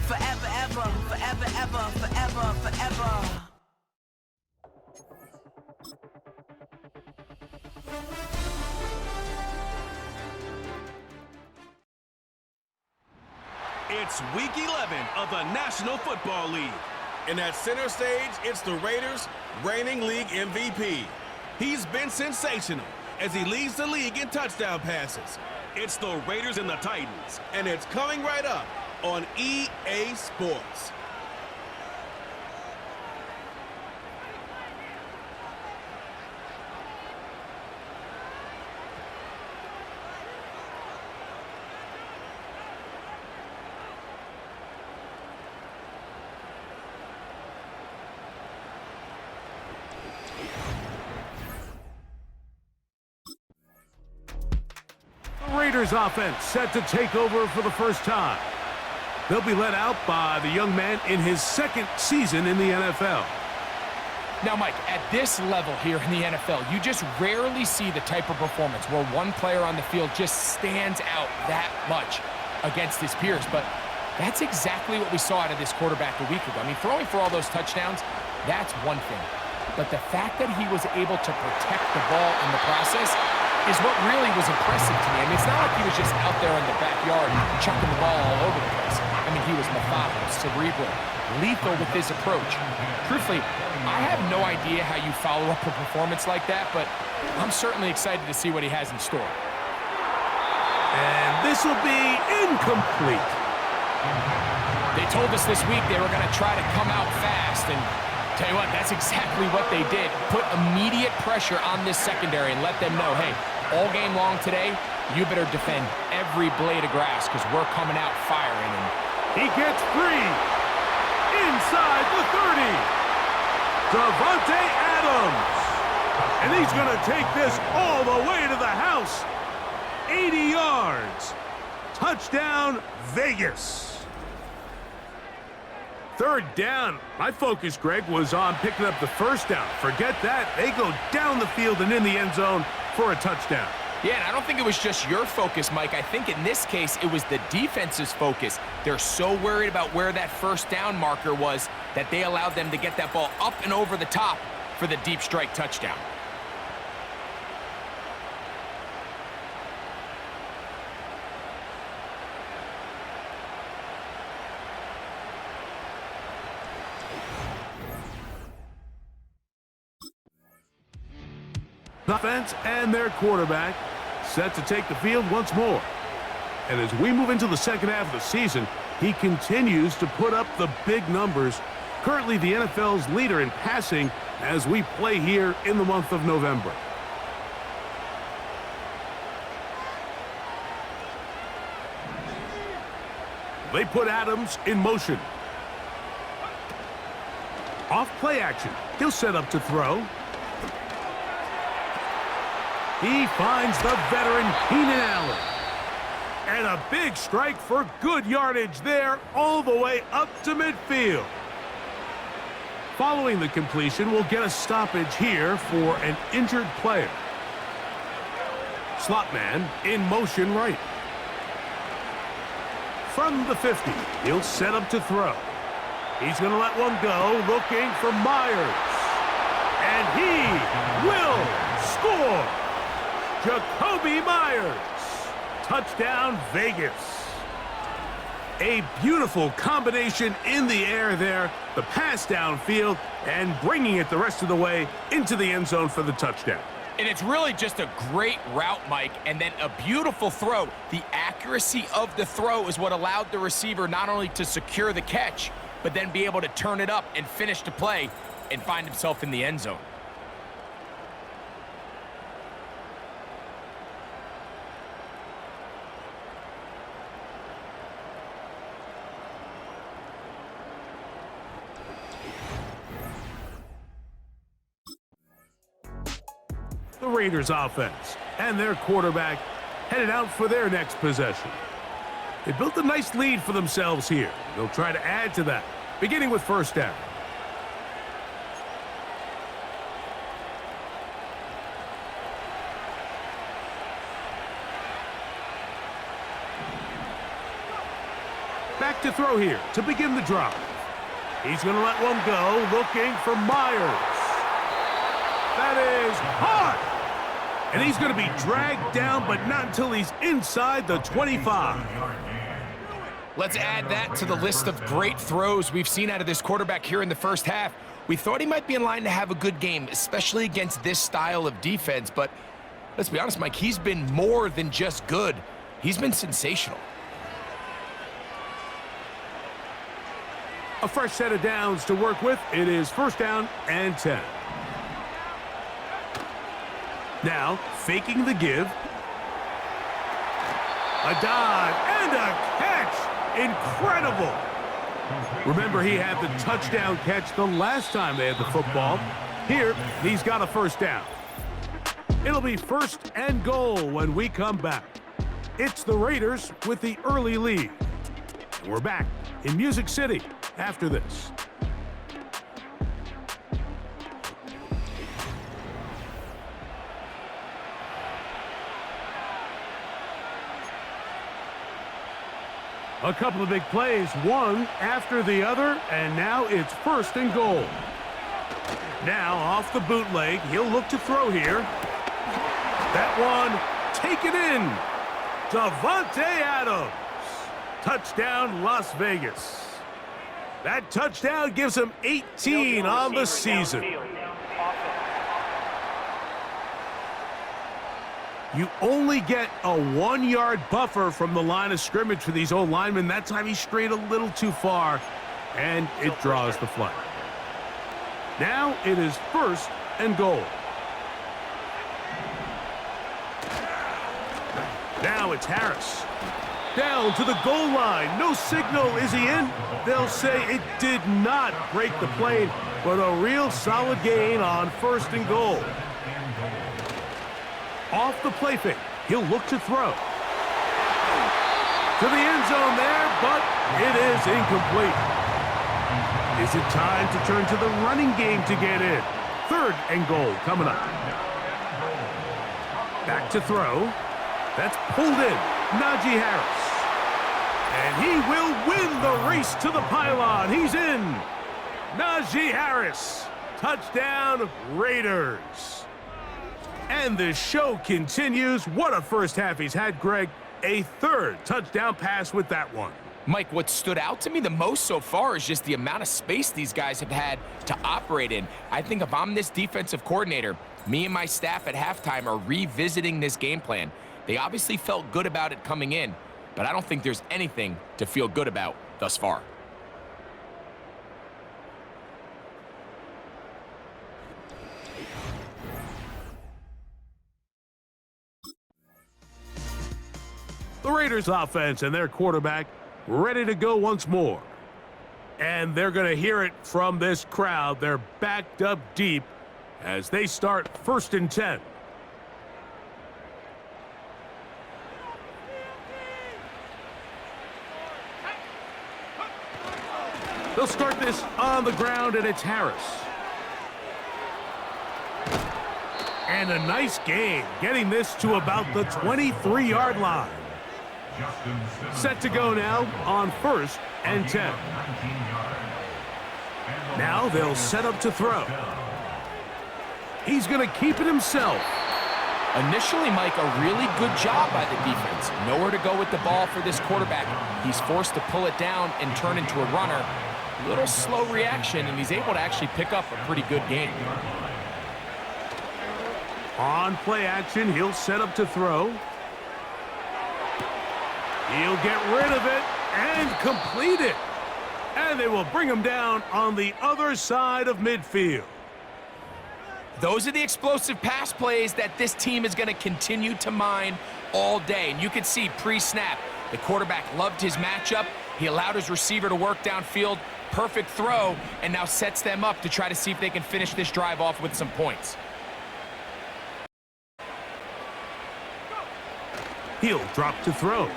Forever, ever, forever, ever, forever, forever. It's Week 11 of the National Football League. And at center stage, it's the Raiders' reigning league MVP. He's been sensational as he leads the league in touchdown passes. It's the Raiders and the Titans, and it's coming right up on EA Sports. Raiders offense set to take over for the first time. They'll be led out by the young man in his second season in the NFL. Now, Mike, at this level here in the NFL, you just rarely see the type of performance where one player on the field just stands out that much against his peers. But that's exactly what we saw out of this quarterback a week ago. I mean, throwing for all those touchdowns, that's one thing. But the fact that he was able to protect the ball in the process is what really was impressive to me. I mean, it's not like he was just out there in the backyard chucking the ball all over the place. I mean, he was methodical, cerebral, lethal with his approach. Truthfully, I have no idea how you follow up a performance like that, but I'm certainly excited to see what he has in store. And this will be incomplete. They told us this week they were going to try to come out fast, and tell you what, that's exactly what they did. Put immediate pressure on this secondary and let them know, hey, all game long today, you better defend every blade of grass because we're coming out firing. And he gets free inside the 30. Davante Adams. And he's going to take this all the way to the house. 80 yards. Touchdown, Vegas. Third down. My focus, Greg, was on picking up the first down. Forget that. They go down the field and in the end zone for a touchdown. Yeah, and I don't think it was just your focus, Mike. I think in this case, it was the defense's focus. They're so worried about where that first down marker was that they allowed them to get that ball up and over the top for the deep strike touchdown. Offense and their quarterback set to take the field once more. And as we move into the second half of the season, he continues to put up the big numbers. Currently the NFL's leader in passing as we play here in the month of November. They put Adams in motion. Off play action. He'll set up to throw. He finds the veteran Keenan Allen. And a big strike for good yardage there all the way up to midfield. Following the completion, we'll get a stoppage here for an injured player. Slot man in motion right. From the 50, he'll set up to throw. He's going to let one go, looking for Myers. And he will score. Jacoby Myers. Touchdown, Vegas. A beautiful combination in the air there. The pass downfield and bringing it the rest of the way into the end zone for the touchdown. And it's really just a great route, Mike, and then a beautiful throw. The accuracy of the throw is what allowed the receiver not only to secure the catch, but then be able to turn it up and finish the play and find himself in the end zone. The Raiders offense and their quarterback headed out for their next possession. They built a nice lead for themselves here. They'll try to add to that, beginning with first down. Back to throw here to begin the drive. He's going to let one go, looking for Myers. That is hard. And he's going to be dragged down, but not until he's inside the 25. Let's add that to the list of great throws we've seen out of this quarterback here in the first half. We thought he might be in line to have a good game, especially against this style of defense. But let's be honest, Mike, he's been more than just good. He's been sensational. A fresh set of downs to work with. It is first down and 10. Now, faking the give. A dive and a catch. Incredible. Remember, he had the touchdown catch the last time they had the football. Here, he's got a first down. It'll be first and goal when we come back. It's the Raiders with the early lead. We're back in Music City after this. A couple of big plays, one after the other, and now it's first and goal. Now, off the bootleg, he'll look to throw here. That one, taken in. Davante Adams. Touchdown, Las Vegas. That touchdown gives him 18 on the season. You only get a 1-yard buffer from the line of scrimmage for these old linemen. That time he strayed a little too far, and it draws the flag. Now it is first and goal. Now it's Harris. Down to the goal line. No signal. Is he in? They'll say it did not break the plane, but a real solid gain on first and goal. Off the play fake, he'll look to throw. To the end zone there, but it is incomplete. Is it time to turn to the running game to get in? Third and goal coming up. Back to throw. That's pulled in. Najee Harris. And he will win the race to the pylon. He's in. Najee Harris. Touchdown, Raiders. And the show continues. What a first half he's had, Greg. A third touchdown pass with that one. Mike, what stood out to me the most so far is just the amount of space these guys have had to operate in. I think if I'm this defensive coordinator, me and my staff at halftime are revisiting this game plan. They obviously felt good about it coming in, but I don't think there's anything to feel good about thus far. The Raiders offense and their quarterback ready to go once more. And they're going to hear it from this crowd. They're backed up deep as they start first and 10. They'll start this on the ground, and it's Harris. And a nice gain, getting this to about the 23-yard line. Set to go now on first and 10. Now they'll set up to throw. He's going to keep it himself. Initially, Mike, a really good job by the defense. Nowhere to go with the ball for this quarterback. He's forced to pull it down and turn into a runner. Little slow reaction, and he's able to actually pick up a pretty good game. On play action, he'll set up to throw. He'll get rid of it and complete it. And they will bring him down on the other side of midfield. Those are the explosive pass plays that this team is going to continue to mine all day. And you can see pre-snap, the quarterback loved his matchup. He allowed his receiver to work downfield. Perfect throw, and now sets them up to try to see if they can finish this drive off with some points. He'll drop to throw.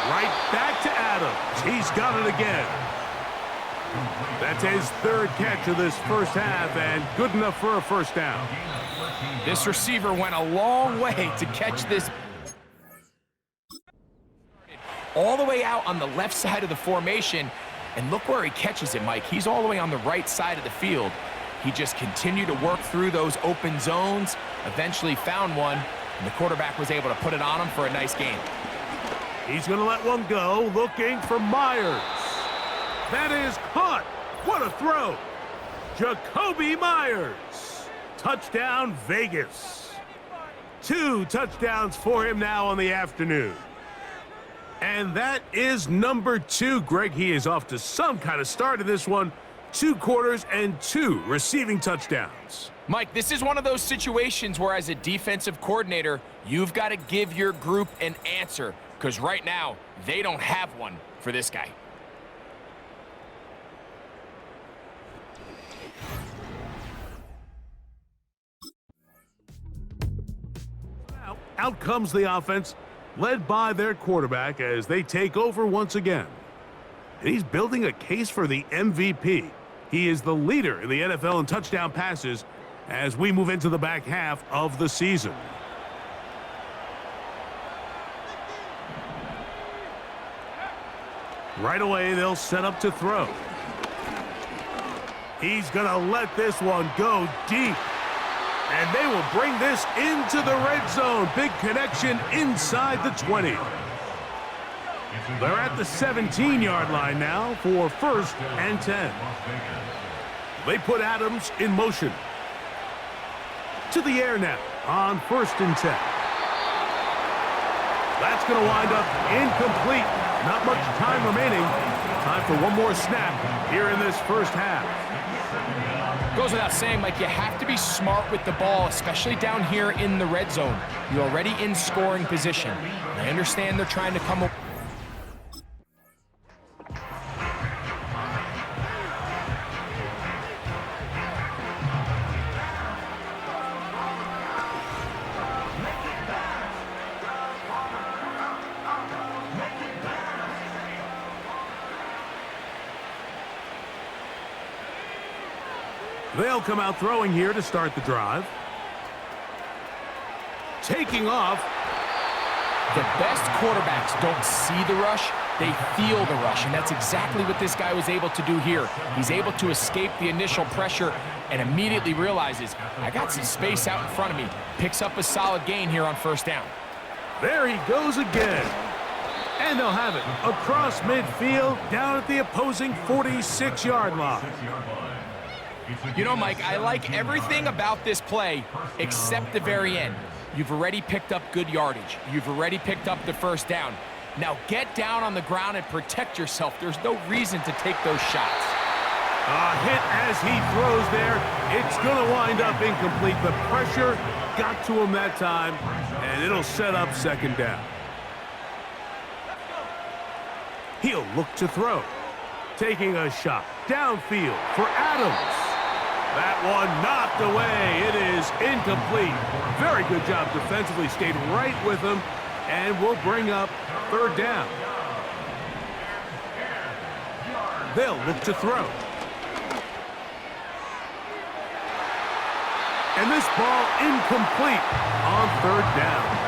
Right back to Adams. He's got it again. That's his third catch of this first half, and good enough for a first down. This receiver went a long way to catch this. all the way out on the left side of the formation. And look where he catches it, Mike. He's all the way on the right side of the field. He just continued to work through those open zones, eventually found one, and the quarterback was able to put it on him for a nice gain. He's going to let one go, looking for Myers. That is caught. What a throw. Jacoby Myers. Touchdown, Vegas. 2 touchdowns for him now on the afternoon. And that is number 2. Greg, he is off to some kind of start in this one. 2 quarters and 2 receiving touchdowns. Mike, this is one of those situations where as a defensive coordinator, you've got to give your group an answer, because right now, they don't have one for this guy. Out comes the offense, led by their quarterback as they take over once again. And he's building a case for the MVP. He is the leader in the NFL in touchdown passes as we move into the back half of the season. Right away, they'll set up to throw. He's going to let this one go deep. And they will bring this into the red zone. Big connection inside the 20. They're at the 17-yard line now for 1st and 10. They put Adams in motion. To the air now on 1st and 10. That's going to wind up incomplete. Not much time remaining. Time for one more snap here in this first half. Goes without saying, Mike, you have to be smart with the ball, especially down here in the red zone. You're already in scoring position. I understand they're trying to come up. They'll come out throwing here to start the drive. Taking off. The best quarterbacks don't see the rush, they feel the rush, and that's exactly what this guy was able to do here. He's able to escape the initial pressure and immediately realizes, I got some space out in front of me. Picks up a solid gain here on 1st down. There he goes again. And they'll have it across midfield down at the opposing 46-yard line. You know, Mike, I like everything about this play except the very end. You've already picked up good yardage. You've already picked up the 1st down. Now get down on the ground and protect yourself. There's no reason to take those shots. A hit as he throws there. It's going to wind up incomplete. The pressure got to him that time, and it'll set up 2nd down. He'll look to throw. Taking a shot downfield for Adams. That one knocked away. It is incomplete. Very good job defensively. Stayed right with him, and will bring up 3rd down. They'll look to throw. And this ball incomplete on 3rd down.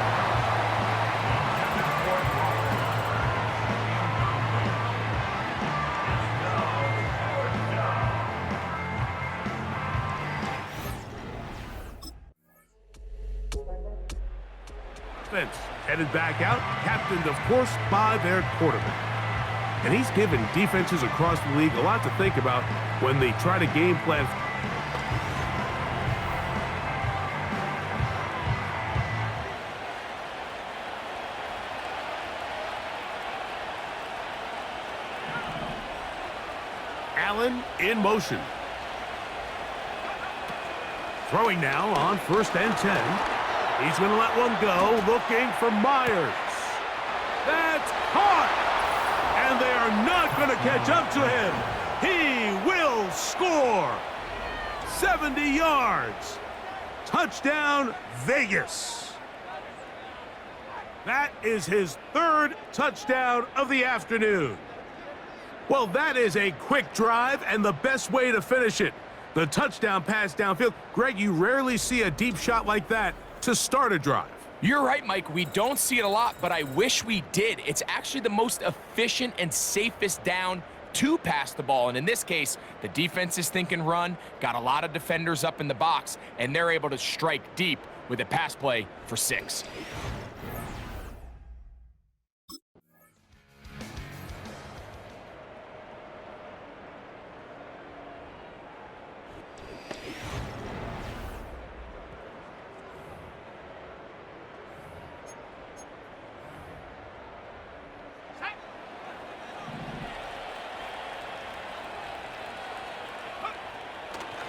Headed back out, captained, of course, by their quarterback. And he's given defenses across the league a lot to think about when they try to game plan. Allen in motion. Throwing now on 1st and 10. He's going to let one go, looking for Myers. That's caught! And they are not going to catch up to him. He will score. 70 yards. Touchdown, Vegas. That is his 3rd touchdown of the afternoon. Well, that is a quick drive and the best way to finish it. The touchdown pass downfield. Greg, you rarely see a deep shot like that to start a drive. You're right, Mike. We don't see it a lot, but I wish we did. It's actually the most efficient and safest down to pass the ball. And in this case, the defense is thinking run, got a lot of defenders up in the box, and they're able to strike deep with a pass play for 6.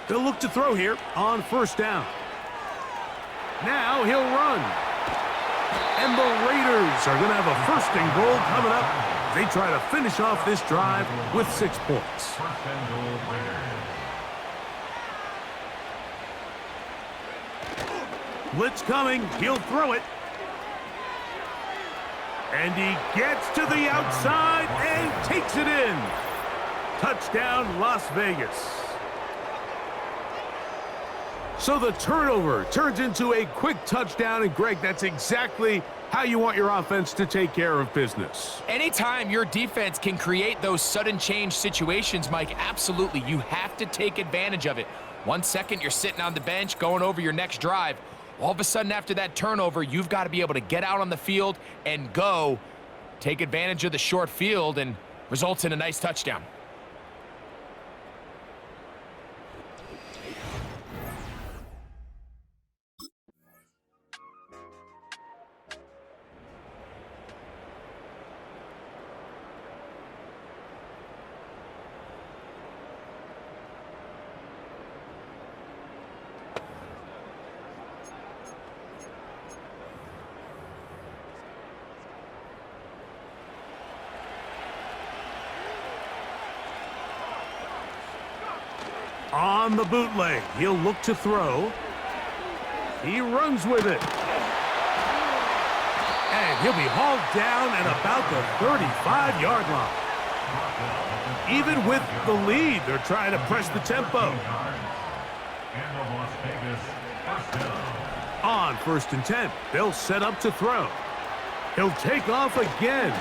They'll look to throw here on first down. Now he'll run. And the Raiders are going to have a 1st and goal coming up. They try to finish off this drive with 6 points. Blitz coming. He'll throw it. And he gets to the outside and takes it in. Touchdown, Las Vegas. So the turnover turns into a quick touchdown, and Greg, that's exactly how you want your offense to take care of business. Anytime your defense can create those sudden change situations, Mike, absolutely, you have to take advantage of it. 1 second, you're sitting on the bench going over your next drive. All of a sudden, after that turnover, you've got to be able to get out on the field and go. Take advantage of the short field, and results in a nice touchdown. On the bootleg, he'll look to throw. He runs with it. And he'll be hauled down at about the 35-yard line. Even with the lead, they're trying to press the tempo. On 1st and 10, they'll set up to throw. He'll take off again.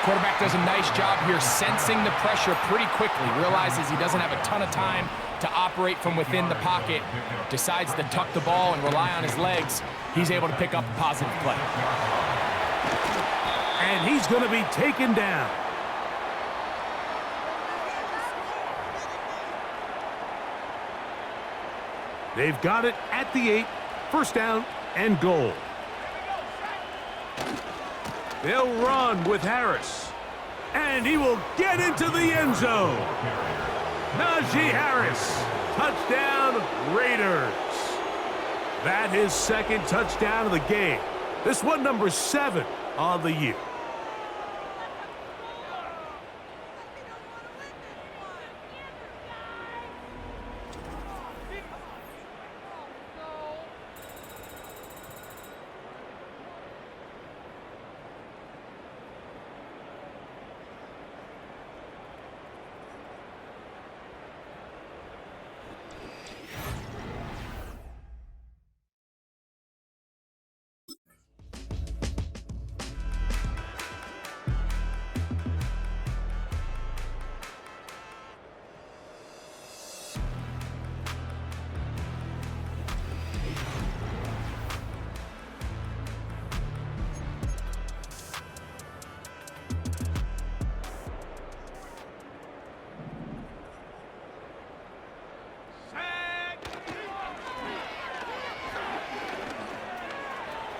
Quarterback does a nice job here sensing the pressure pretty quickly, realizes he doesn't have a ton of time to operate from within the pocket, decides to tuck the ball and rely on his legs. He's able to pick up a positive play. And he's going to be taken down. They've got it at the 8, 1st down and goal. They'll run with Harris. And he will get into the end zone. Najee Harris. Touchdown, Raiders. That is 2nd touchdown of the game. This one number 7 on the year.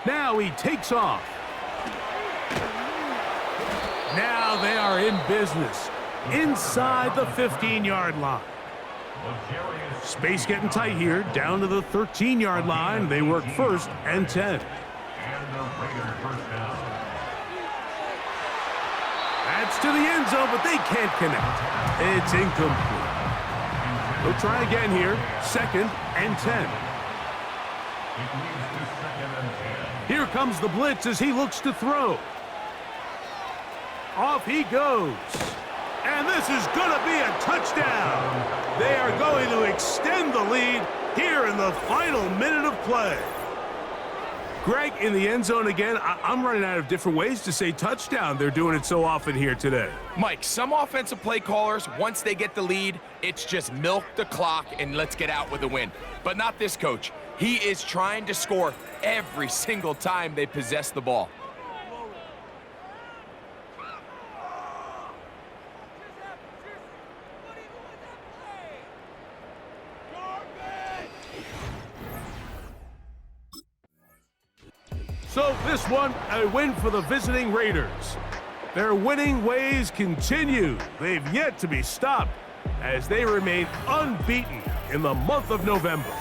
Now he takes off. Now they are in business inside the 15-yard line. Space getting tight here, down to the 13-yard line. They work 1st and 10. That's to the end zone, but they can't connect. It's incomplete. They'll try again here, 2nd and 10. Here comes the blitz as he looks to throw. Off he goes. And this is going to be a touchdown. They are going to extend the lead here in the final minute of play. Greg, in the end zone again, I'm running out of different ways to say touchdown. They're doing it so often here today. Mike, some offensive play callers, once they get the lead, it's just milk the clock and let's get out with a win. But not this coach. He is trying to score every single time they possess the ball. So this one, a win for the visiting Raiders. Their winning ways continue. They've yet to be stopped as they remain unbeaten in the month of November.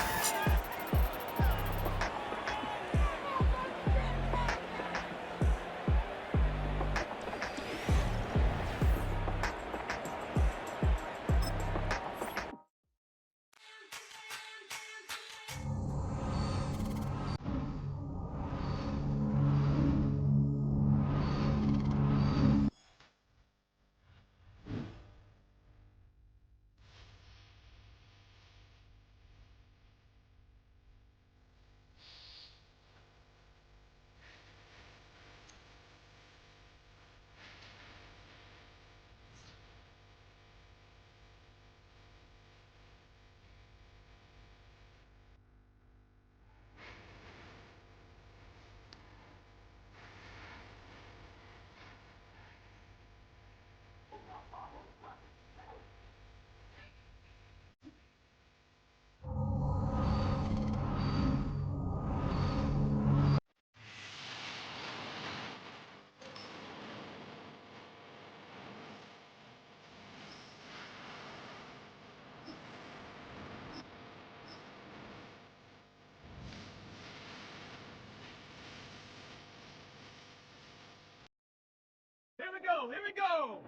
Here we go, here we go!